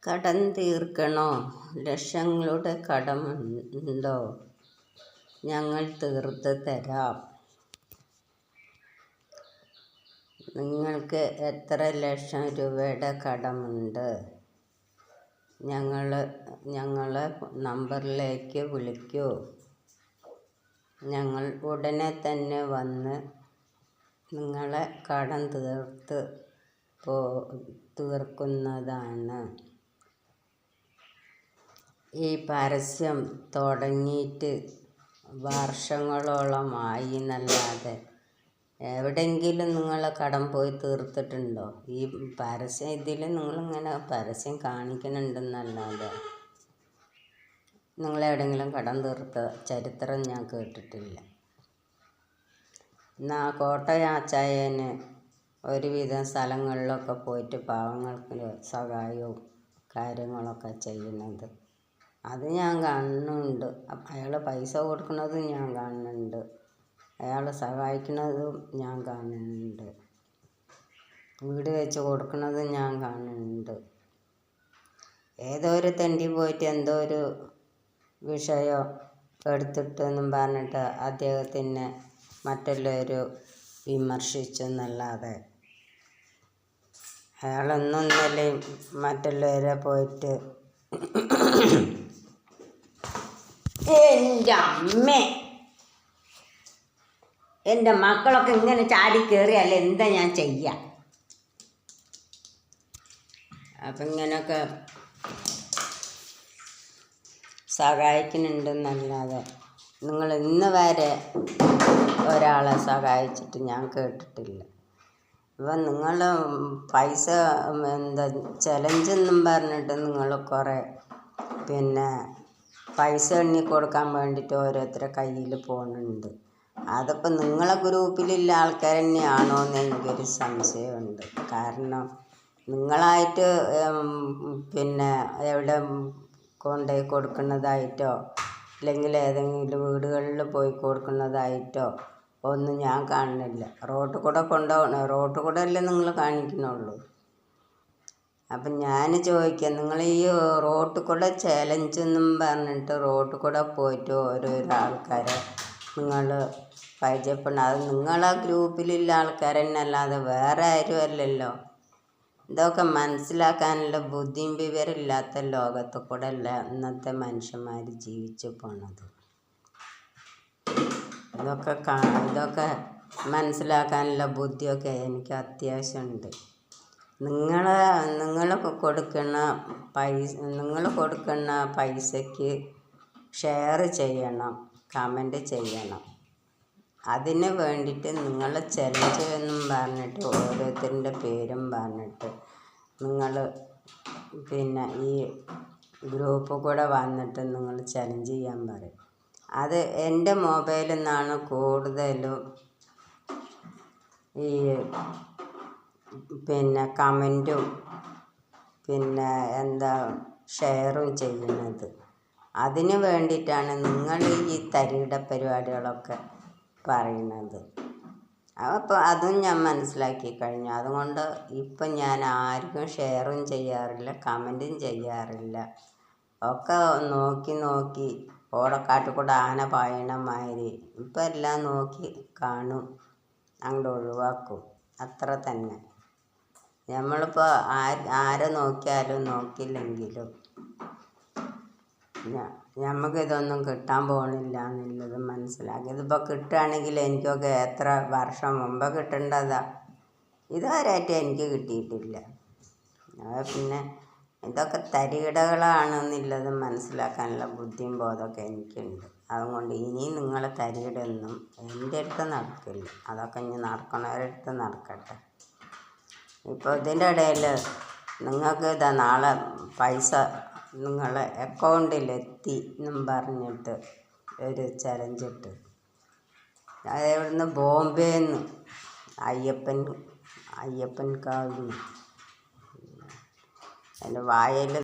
കടം തീർക്കണോ? ലക്ഷങ്ങളുടെ കടമുണ്ടോ? ഞങ്ങൾ തീർത്ത് തരാം. നിങ്ങൾക്ക് എത്ര ലക്ഷം രൂപയുടെ കടമുണ്ട്? ഞങ്ങളെ നമ്പറിലേക്ക് വിളിക്കൂ. ഞങ്ങൾ ഉടനെ തന്നെ വന്ന് നിങ്ങളെ കടം തീർക്കുന്നതാണ്. ഈ പരസ്യം തുടങ്ങിയിട്ട് വർഷങ്ങളോളമായി എന്നല്ലാതെ എവിടെയെങ്കിലും നിങ്ങൾ കടം പോയി തീർത്തിട്ടുണ്ടോ? ഈ പരസ്യം ഇതിൽ നിങ്ങളിങ്ങനെ പരസ്യം കാണിക്കുന്നുണ്ടെന്നല്ലാതെ നിങ്ങളെവിടെയെങ്കിലും കടം തീർത്ത ചരിത്രം ഞാൻ കേട്ടിട്ടില്ല. കോട്ടയം അച്ചായന് ഒരുവിധം സ്ഥലങ്ങളിലൊക്കെ പോയിട്ട് പാവങ്ങൾക്ക് സഹായവും കാര്യങ്ങളൊക്കെ ചെയ്യുന്നത് അത് ഞാൻ കാണുന്നുണ്ട്. അയാൾ പൈസ കൊടുക്കുന്നതും ഞാൻ കാണുന്നുണ്ട്, അയാൾ സഹായിക്കുന്നതും ഞാൻ കാണുന്നുണ്ട്, വീട് വെച്ച് കൊടുക്കുന്നതും ഞാൻ കാണുന്നുണ്ട്. ഏതോ ഒരു തെണ്ടി പോയിട്ട് എന്തോ ഒരു വിഷയം എടുത്തിട്ടെന്നും പറഞ്ഞിട്ട് അദ്ദേഹത്തിനെ മറ്റുള്ളവർ വിമർശിച്ചു എന്നല്ലാതെ അയാളൊന്നൊന്നല്ലേ മറ്റുള്ളവരെ പോയിട്ട് എൻ്റെ അമ്മേ, എൻ്റെ മക്കളൊക്കെ ഇങ്ങനെ ചാടി കയറിയല്ലേ എന്താ ഞാൻ ചെയ്യുക? അപ്പം ഇങ്ങനെയൊക്കെ സഹായിക്കുന്നുണ്ടെന്നല്ലാതെ നിങ്ങൾ ഇന്ന് വരെ ഒരാളെ സഹായിച്ചിട്ട് ഞാൻ കേട്ടിട്ടില്ല. ഇപ്പം നിങ്ങൾ പൈസ ചലഞ്ച് എന്നും പറഞ്ഞിട്ട് നിങ്ങൾ കുറേ പൈസ എണ്ണി കൊടുക്കാൻ വേണ്ടിയിട്ട് ഓരോരുത്തരുടെ കയ്യിൽ പോകുന്നുണ്ട്. അതിപ്പോൾ നിങ്ങളെ ഗ്രൂപ്പിലുള്ള ആൾക്കാർ തന്നെയാണോ എന്ന് എനിക്കൊരു സംശയമുണ്ട്. കാരണം നിങ്ങളായിട്ട് എവിടെ കൊണ്ടുപോയി കൊടുക്കുന്നതായിട്ടോ അല്ലെങ്കിൽ ഏതെങ്കിലും വീടുകളിൽ പോയി കൊടുക്കുന്നതായിട്ടോ ഒന്നും ഞാൻ കാണുന്നില്ല. റോട്ടിൽ കൂടെ അല്ലേ നിങ്ങൾ കാണിക്കുന്നുള്ളൂ. അപ്പം ഞാൻ ചോദിക്കാം, നിങ്ങൾ ഈ റോട്ടിൽ കൂടെ ചലഞ്ച് എന്നും പറഞ്ഞിട്ട് റോട്ടിൽ കൂടെ പോയിട്ട് ഓരോരോ ആൾക്കാരെ നിങ്ങൾ പരിചയപ്പെടണം. അത് നിങ്ങളെ ഗ്രൂപ്പിലുള്ള ആൾക്കാർ തന്നെ അല്ലാതെ വേറെ ആരും അല്ലല്ലോ. ഇതൊക്കെ മനസ്സിലാക്കാനുള്ള ബുദ്ധിയും വിവരമില്ലാത്ത ലോകത്ത് കൂടെ അല്ല ഇന്നത്തെ മനുഷ്യന്മാർ ജീവിച്ചു പോണത്. ഇതൊക്കെ മനസ്സിലാക്കാനുള്ള ബുദ്ധിയൊക്കെ എനിക്ക് അത്യാവശ്യമുണ്ട്. നിങ്ങൾ കൊടുക്കുന്ന പൈസയ്ക്ക് ഷെയർ ചെയ്യണം, കമൻറ്റ് ചെയ്യണം. അതിന് വേണ്ടിയിട്ട് നിങ്ങൾ ചലഞ്ച് എന്നും പറഞ്ഞിട്ട് ഓരോരുത്തരുടെ പേരും പറഞ്ഞിട്ട് നിങ്ങൾ ഈ ഗ്രൂപ്പ് കൂടെ വന്നിട്ട് നിങ്ങൾ ചലഞ്ച് ചെയ്യാൻ പറയും. അത് എൻ്റെ മൊബൈലിൽ നിന്നാണ് കൂടുതലും ഈ കമൻറ്റും ഷെയറും ചെയ്യുന്നത്. അതിന് വേണ്ടിയിട്ടാണ് നിങ്ങൾ ഈ തരികിട പരിപാടികളൊക്കെ പറയുന്നത്. അപ്പോൾ അതും ഞാൻ മനസ്സിലാക്കി കഴിഞ്ഞു. അതുകൊണ്ട് ഇപ്പം ഞാൻ ആർക്കും ഷെയറും ചെയ്യാറില്ല, കമൻറ്റും ചെയ്യാറില്ല. ഒക്കെ നോക്കി ഓടക്കാട്ടിൽ കൂടെ ആന പായണ മാതിരി ഇപ്പം എല്ലാം നോക്കി കാണും, അങ്ങോട്ട് ഒഴിവാക്കും, അത്ര തന്നെ. നമ്മളിപ്പോൾ ആരെ നോക്കിയാലും നോക്കിയില്ലെങ്കിലും നമുക്കിതൊന്നും കിട്ടാൻ പോകണില്ല എന്നുള്ളത് മനസ്സിലാക്കി. ഇതിപ്പോൾ കിട്ടുകയാണെങ്കിൽ എനിക്കൊക്കെ എത്ര വർഷം മുമ്പ് കിട്ടേണ്ടതാ, ഇതുവരെയായിട്ട് എനിക്ക് കിട്ടിയിട്ടില്ല. പിന്നെ ഇതൊക്കെ തരികിടകളാണെന്നുള്ളത് മനസ്സിലാക്കാനുള്ള ബുദ്ധിയും ബോധമൊക്കെ എനിക്കുണ്ട്. അതുകൊണ്ട് ഇനിയും നിങ്ങളെ തരികിടൊന്നും എൻ്റെ അടുത്ത് നടക്കില്ല. അതൊക്കെ ഇനി നടക്കണവരടുത്ത് നടക്കട്ടെ. ഇപ്പോൾ ഇതിൻ്റെ ഇടയിൽ നിങ്ങൾക്ക് നാളെ പൈസ നിങ്ങളെ അക്കൗണ്ടിലെത്തി എന്നും പറഞ്ഞിട്ട് ഒരു ചലഞ്ച് ഇട്ട്, അതെവിടുന്ന് ബോംബെന്ന് അയ്യപ്പൻ കാവിൽ എൻ്റെ വായിൽ